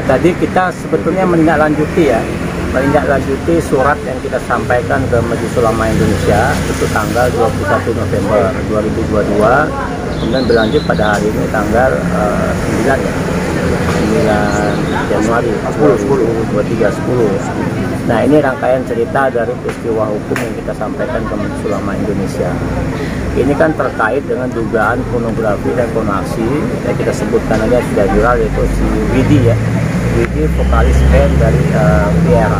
Tadi kita sebetulnya menindaklanjuti surat yang kita sampaikan ke Majelis Ulama Indonesia itu tanggal 21 November 2022, kemudian berlanjut pada hari ini tanggal 9 Januari 2023. Nah, ini rangkaian cerita dari peristiwa hukum yang kita sampaikan ke Majelis Ulama Indonesia. Ini kan terkait dengan dugaan pornografi dan pornografi yang kita sebutkan aja sudah viral, yaitu si Widi ya. Widi vokalis band dari Viera.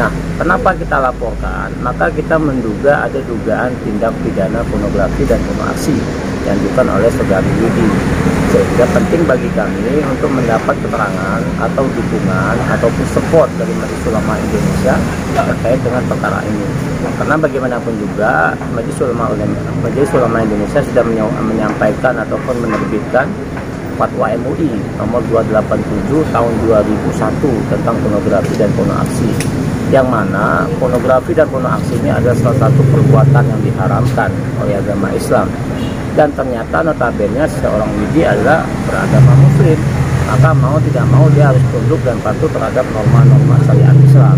Nah, kenapa kita laporkan? Maka kita menduga ada dugaan tindak pidana pornografi dan pornografi yang dilakukan oleh saudari Widi. Sehingga penting bagi kami untuk mendapat keterangan atau dukungan ataupun support dari Majelis Ulama Indonesia terkait dengan perkara ini. Karena bagaimanapun juga Majelis Ulama Indonesia sudah menyampaikan ataupun menerbitkan Fatwa MUI nomor 287 tahun 2001 tentang pornografi dan pornoaksi, yang mana pornografi dan pornoaksi ini adalah salah satu perbuatan yang diharamkan oleh agama Islam. Dan ternyata notabene seorang Widi adalah beragama Muslim, maka mau tidak mau dia harus tunduk dan patuh terhadap norma-norma syariat Islam.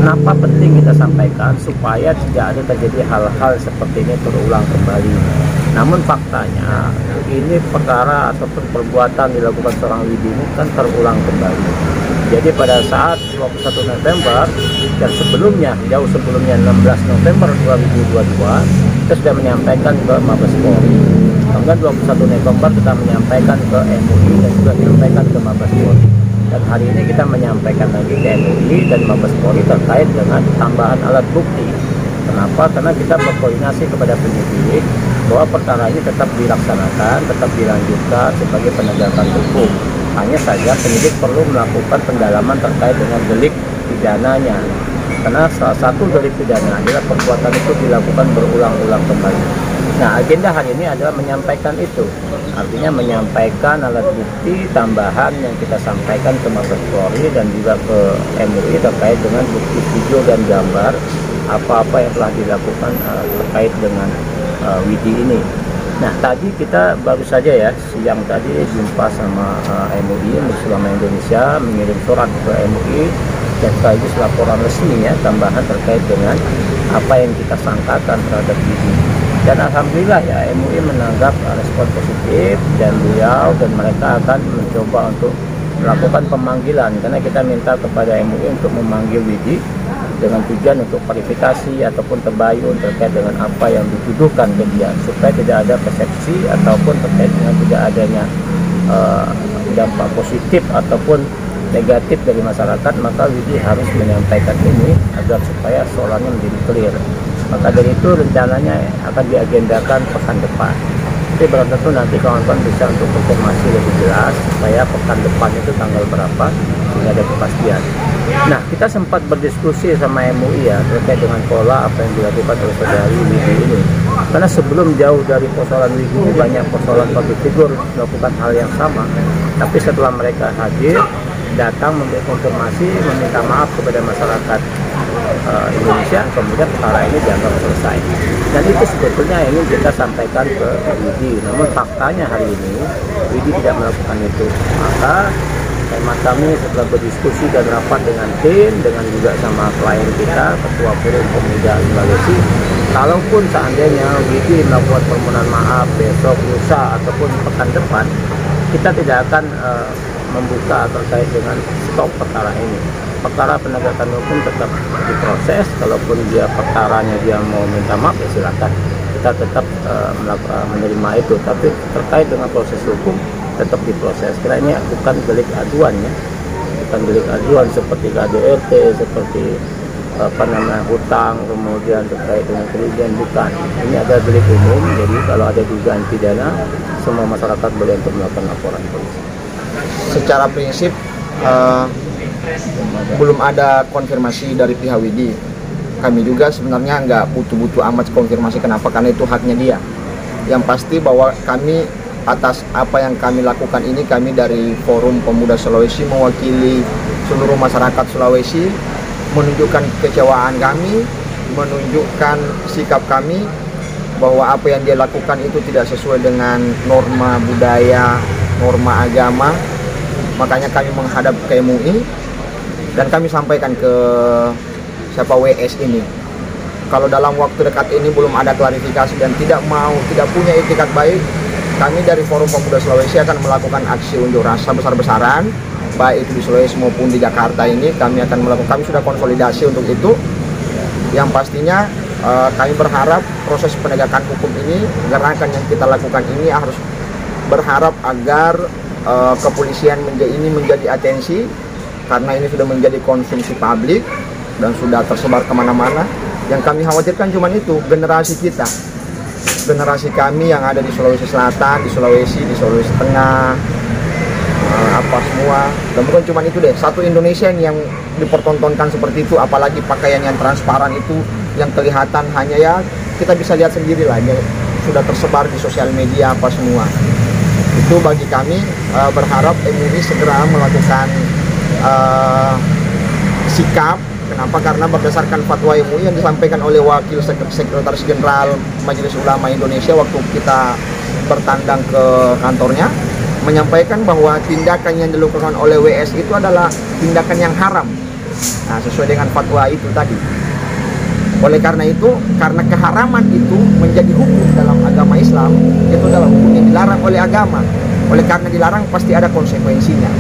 Kenapa penting kita sampaikan? Supaya tidak ada terjadi hal-hal seperti ini terulang kembali. Namun faktanya ini perkara ataupun perbuatan dilakukan seorang Widi ini kan terulang kembali. Jadi pada saat 21 November dan sebelumnya, jauh sebelumnya 16 November 2022, kita sudah menyampaikan ke Mabes Polri. Kemudian 21 November kita menyampaikan ke MUI dan juga menyampaikan ke Mabes Polri. Dan hari ini kita menyampaikan lagi ke MUI dan Mabes Polri terkait dengan tambahan alat bukti. Kenapa? Karena kita berkoordinasi kepada penyidik bahwa perkara ini tetap dilaksanakan, tetap dilanjutkan sebagai penegakan hukum. Hanya saja penyidik perlu melakukan pendalaman terkait dengan delik pidananya. Karena salah satu delik pidana adalah perbuatan itu dilakukan berulang-ulang kembali. Nah, agenda hari ini adalah menyampaikan itu. Artinya menyampaikan alat bukti tambahan yang kita sampaikan ke Mabes Polri dan juga ke MUI terkait dengan bukti video dan gambar apa-apa yang telah dilakukan terkait dengan Widi ini. Nah, tadi kita baru saja ya, siang tadi jumpa sama MUI, Majelis Ulama Indonesia, mengirim surat ke MUI dan sekaligus laporan resmi ya, tambahan terkait dengan apa yang kita sangkakan terhadap Widi. Dan alhamdulillah ya, MUI menanggap respon positif dan beliau dan mereka akan mencoba untuk melakukan pemanggilan, karena kita minta kepada MUI untuk memanggil Widi dengan tujuan untuk verifikasi ataupun tabayun terkait dengan apa yang dituduhkan ke dia, supaya tidak ada persepsi ataupun terkait dengan tidak adanya dampak positif ataupun negatif dari masyarakat. Maka Widi harus menyampaikan ini agar supaya soalnya menjadi clear. Maka dari itu rencananya akan diagendakan pekan depan. Tapi belum tentu nanti kawan-kawan bisa untuk konfirmasi lebih jelas supaya pekan depan itu tanggal berapa sehingga ada kepastian. Nah, kita sempat berdiskusi sama MUI ya terkait dengan pola apa yang dilakukan oleh saudari Widi ini. Karena sebelum jauh dari persoalan Widi ini banyak persoalan public figure melakukan hal yang sama. Tapi setelah mereka hadir, datang memberi konfirmasi, meminta maaf kepada masyarakat Indonesia, kemudian perkara ini dianggap selesai. Dan itu sebetulnya ingin kita sampaikan ke Widi. Namun faktanya hari ini Widi tidak melakukan itu. Maka hemat kami setelah berdiskusi dan rapat dengan tim, dengan juga sama klien kita, Ketua Forum Pemuda Sulawesi, kalaupun seandainya Widi melakukan permohonan maaf besok, lusa ataupun pekan depan, kita tidak akan membuka terkait dengan stop perkara ini. Perkara penegakan hukum tetap diproses. Kalaupun dia perkaranya dia mau minta maaf ya silakan, kita tetap menerima itu. Tapi terkait dengan proses hukum tetap diproses. Karena ini bukan delik aduan ya, bukan delik aduan seperti KDRT, seperti hutang, kemudian terkait dengan kerugian, bukan. Ini adalah delik umum. Jadi kalau ada dugaan pidana, semua masyarakat boleh untuk melakukan laporan polisi. Secara prinsip belum ada konfirmasi dari pihak Widi. Kami juga sebenarnya nggak butuh amat konfirmasi. Kenapa? Karena itu haknya dia. Yang pasti bahwa kami atas apa yang kami lakukan ini, kami dari Forum Pemuda Sulawesi mewakili seluruh masyarakat Sulawesi menunjukkan kekecewaan kami, menunjukkan sikap kami bahwa apa yang dia lakukan itu tidak sesuai dengan norma budaya, norma agama, Makanya kami menghadap ke MUI dan kami sampaikan ke siapa WS ini. Kalau dalam waktu dekat ini belum ada klarifikasi dan tidak punya etikat baik, kami dari Forum Pemuda Sulawesi akan melakukan aksi unjuk rasa besar-besaran, baik itu di Sulawesi maupun di Jakarta ini. Kami sudah konsolidasi untuk itu. Yang pastinya kami berharap proses penegakan hukum ini, gerakan yang kita lakukan ini harus berharap agar kepolisian menjadi atensi, karena ini sudah menjadi konsumsi publik dan sudah tersebar kemana-mana. Yang kami khawatirkan cuma itu, generasi kita, generasi kami yang ada di Sulawesi Selatan, di Sulawesi Tengah, apa semua. Dan bukan cuma itu deh, satu Indonesia yang dipertontonkan seperti itu, apalagi pakaian yang transparan itu, yang kelihatan hanya ya kita bisa lihat sendiri lah, sudah tersebar di sosial media apa semua. Itu bagi kami berharap MUI segera melakukan sikap. Kenapa? Karena berdasarkan fatwa MUI yang disampaikan oleh Wakil Sekretaris Jenderal Majelis Ulama Indonesia waktu kita bertandang ke kantornya, menyampaikan bahwa tindakan yang dilakukan oleh WS itu adalah tindakan yang haram. Nah, sesuai dengan fatwa itu tadi. Oleh karena itu, karena keharaman itu menjadi hukum dalam agama Islam, itu adalah hukum yang dilarang oleh agama. Oleh karena dilarang pasti ada konsekuensinya.